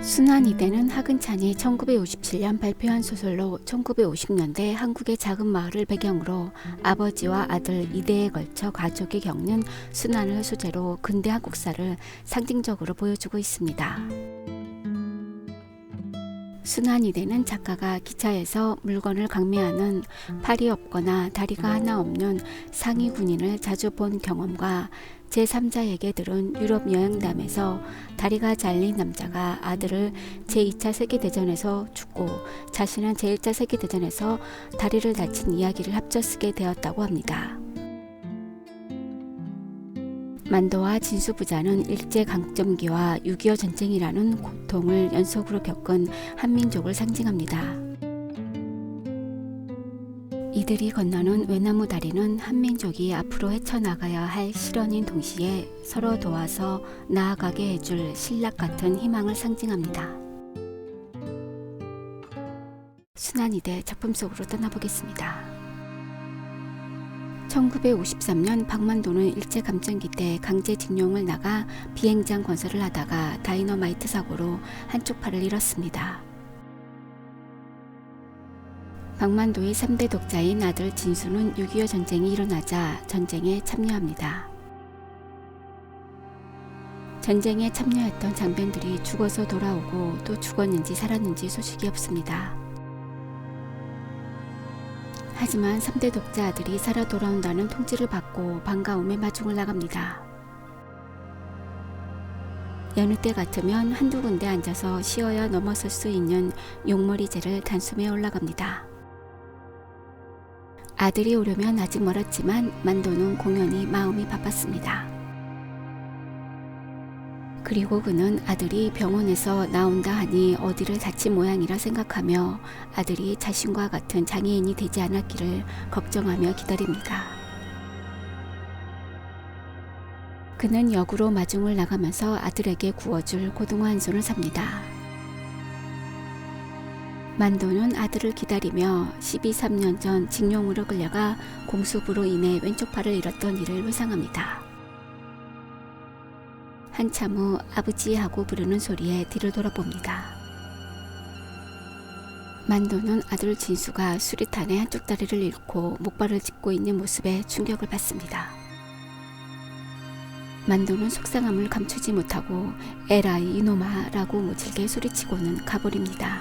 순환이대는 하근찬이 1957년 발표한 소설로 1950년대 한국의 작은 마을을 배경으로 아버지와 아들 2대에 걸쳐 가족이 겪는 순환을 소재로 근대 한국사를 상징적으로 보여주고 있습니다. 순환이대는 작가가 기차에서 물건을 강매하는 팔이 없거나 다리가 하나 없는 상위 군인을 자주 본 경험과 제3자에게 들은 유럽 여행담에서 다리가 잘린 남자가 아들을 제2차 세계대전에서 죽고 자신은 제1차 세계대전에서 다리를 다친 이야기를 합쳐 쓰게 되었다고 합니다. 만도와 진수 부자는 일제강점기와 6.25 전쟁이라는 고통을 연속으로 겪은 한민족을 상징합니다. 이들이 건너는 외나무 다리는 한민족이 앞으로 헤쳐나가야 할 실현인 동시에 서로 도와서 나아가게 해줄 신락 같은 희망을 상징합니다. 순환이대 작품 속으로 떠나보겠습니다. 1953년 박만도는 일제감정기 때 강제징용을 나가 비행장 건설을 하다가 다이너마이트 사고로 한쪽 팔을 잃었습니다. 박만도의 3대 독자인 아들 진수는 6.25 전쟁이 일어나자 전쟁에 참여합니다. 전쟁에 참여했던 장병들이 죽어서 돌아오고 또 죽었는지 살았는지 소식이 없습니다. 하지만 3대 독자 아들이 살아 돌아온다는 통지를 받고 반가움에 마중을 나갑니다. 여느 때 같으면 한두 군데 앉아서 쉬어야 넘어설 수 있는 용머리제를 단숨에 올라갑니다. 아들이 오려면 아직 멀었지만 만도는 공연히 마음이 바빴습니다. 그리고 그는 아들이 병원에서 나온다 하니 어디를 다친 모양이라 생각하며 아들이 자신과 같은 장애인이 되지 않았기를 걱정하며 기다립니다. 그는 역으로 마중을 나가면서 아들에게 구워줄 고등어 한 손을 삽니다. 만도는 아들을 기다리며 12~13년 전 징용으로 끌려가 공수부로 인해 왼쪽 팔을 잃었던 일을 회상합니다. 한참 후 아버지 하고 부르는 소리에 뒤를 돌아봅니다. 만도는 아들 진수가 수리탄에 한쪽 다리를 잃고 목발을 짚고 있는 모습에 충격을 받습니다. 만도는 속상함을 감추지 못하고 에라이 이놈아 라고 모질게 소리치고는 가버립니다.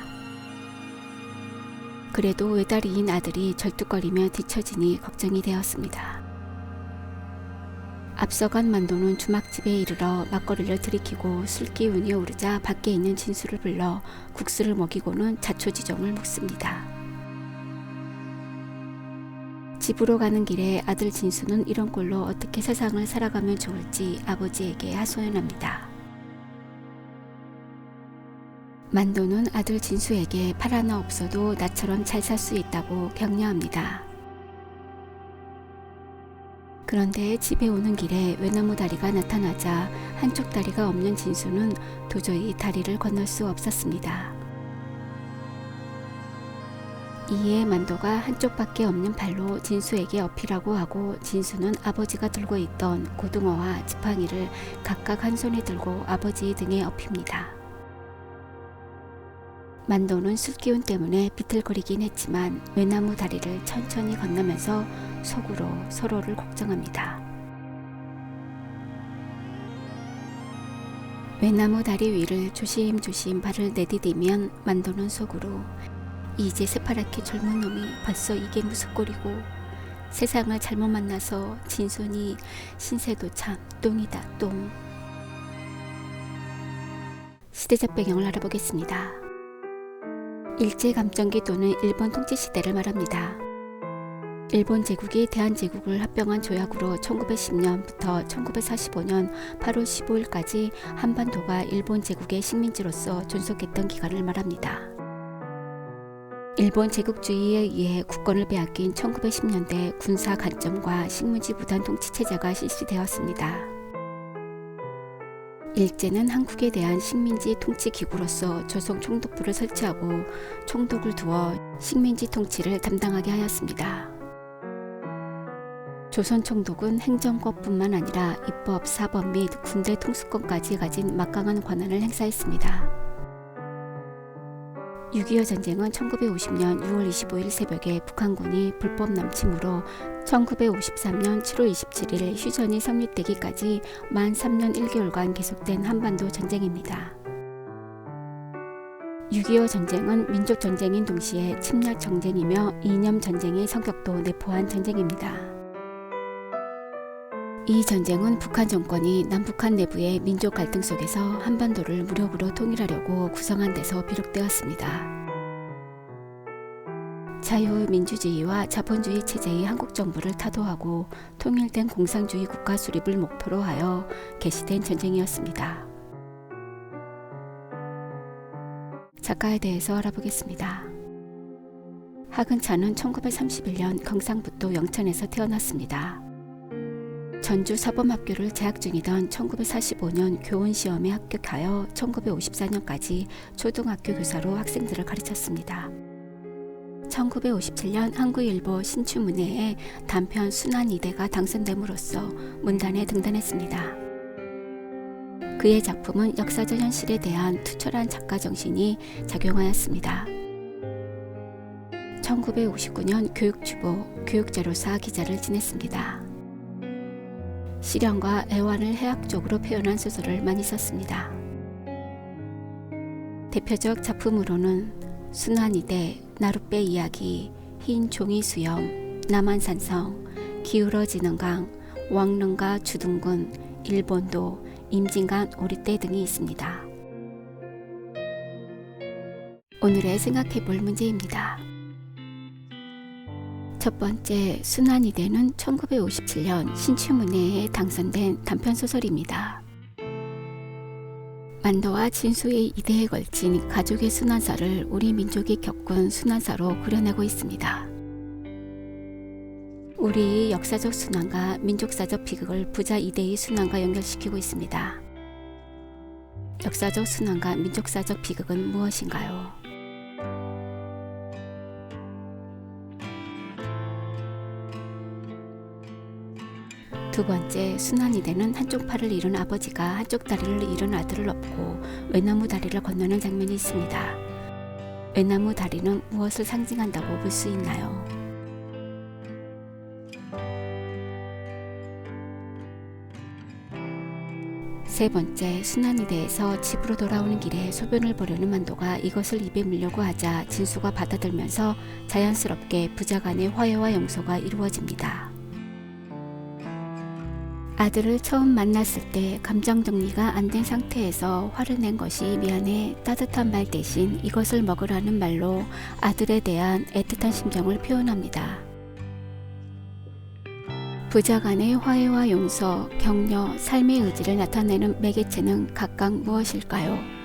그래도 외다리인 아들이 절뚝거리며 뒤처지니 걱정이 되었습니다. 앞서간 만도는 주막집에 이르러 막걸리를 들이키고 술기운이 오르자 밖에 있는 진수를 불러 국수를 먹이고는 자초지종을 묵습니다. 집으로 가는 길에 아들 진수는 이런 꼴로 어떻게 세상을 살아가면 좋을지 아버지에게 하소연합니다. 만도는 아들 진수에게 팔 하나 없어도 나처럼 잘 살 수 있다고 격려합니다. 그런데 집에 오는 길에 외나무 다리가 나타나자 한쪽 다리가 없는 진수는 도저히 다리를 건널 수 없었습니다. 이에 만도가 한쪽밖에 없는 발로 진수에게 어필하고 하고 진수는 아버지가 들고 있던 고등어와 지팡이를 각각 한 손에 들고 아버지 등에 업힙니다. 만도는 술기운 때문에 비틀거리긴 했지만 외나무 다리를 천천히 건너면서 속으로 서로를 걱정합니다. 외나무 다리 위를 조심조심 발을 내디디면 만도는 속으로 이제 새파랗게 젊은 놈이 벌써 이게 무슨 꼴이고 세상을 잘못 만나서 진순이 신세도 참 똥이다 똥. 시대적 배경을 알아보겠습니다. 일제감정기 또는 일본 통치시대를 말합니다. 일본 제국이 대한제국을 합병한 조약으로 1910년부터 1945년 8월 15일까지 한반도가 일본 제국의 식민지로서 존속했던 기간을 말합니다. 일본 제국주의에 의해 국권을 빼앗긴 1910년대 군사 간점과 식민지 무단 통치체제가 실시되었습니다. 일제는 한국에 대한 식민지 통치 기구로서 조선 총독부를 설치하고 총독을 두어 식민지 통치를 담당하게 하였습니다. 조선 총독은 행정권뿐만 아니라 입법, 사법 및 군대 통수권까지 가진 막강한 권한을 행사했습니다. 6.25 전쟁은 1950년 6월 25일 새벽에 북한군이 불법 남침으로 1953년 7월 27일 휴전이 성립되기까지 만 3년 1개월간 계속된 한반도 전쟁입니다. 6.25 전쟁은 민족 전쟁인 동시에 침략 전쟁이며 이념 전쟁의 성격도 내포한 전쟁입니다. 이 전쟁은 북한 정권이 남북한 내부의 민족 갈등 속에서 한반도를 무력으로 통일하려고 구성한 데서 비롯되었습니다. 자유민주주의와 자본주의 체제의 한국 정부를 타도하고 통일된 공산주의 국가 수립을 목표로 하여 개시된 전쟁이었습니다. 작가에 대해서 알아보겠습니다. 하근찬은 1931년 경상북도 영천에서 태어났습니다. 전주 사범학교를 재학 중이던 1945년 교원시험에 합격하여 1954년까지 초등학교 교사로 학생들을 가르쳤습니다. 1957년 한국일보 신춘문예에 단편 순환이대가 당선됨으로써 문단에 등단했습니다. 그의 작품은 역사적 현실에 대한 투철한 작가 정신이 작용하였습니다. 1959년 교육주보, 교육자료사 기자를 지냈습니다. 시련과 애환을 해학적으로 표현한 소설을 많이 썼습니다. 대표적 작품으로는 순환이대, 나룻배 이야기, 흰 종이 수염, 남한산성, 기울어지는 강, 왕릉가 주둔군, 일본도, 임진간 오리떼 등이 있습니다. 오늘의 생각해볼 문제입니다. 첫 번째, 순환이대는 1957년 신춘문예에 당선된 단편소설입니다. 만도와 진수의 이대에 걸친 가족의 순환사를 우리 민족이 겪은 순환사로 그려내고 있습니다. 우리의 역사적 순환과 민족사적 비극을 부자 이대의 순환과 연결시키고 있습니다. 역사적 순환과 민족사적 비극은 무엇인가요? 두 번째, 순환이대는 한쪽 팔을 잃은 아버지가 한쪽 다리를 잃은 아들을 업고 외나무 다리를 건너는 장면이 있습니다. 외나무 다리는 무엇을 상징한다고 볼 수 있나요? 세 번째, 순환이대에서 집으로 돌아오는 길에 소변을 보려는 만도가 이것을 입에 물려고 하자 진수가 받아들면서 자연스럽게 부자 간의 화해와 용서가 이루어집니다. 아들을 처음 만났을 때 감정 정리가 안 된 상태에서 화를 낸 것이 미안해 따뜻한 말 대신 이것을 먹으라는 말로 아들에 대한 애틋한 심정을 표현합니다. 부자 간의 화해와 용서, 격려, 삶의 의지를 나타내는 매개체는 각각 무엇일까요?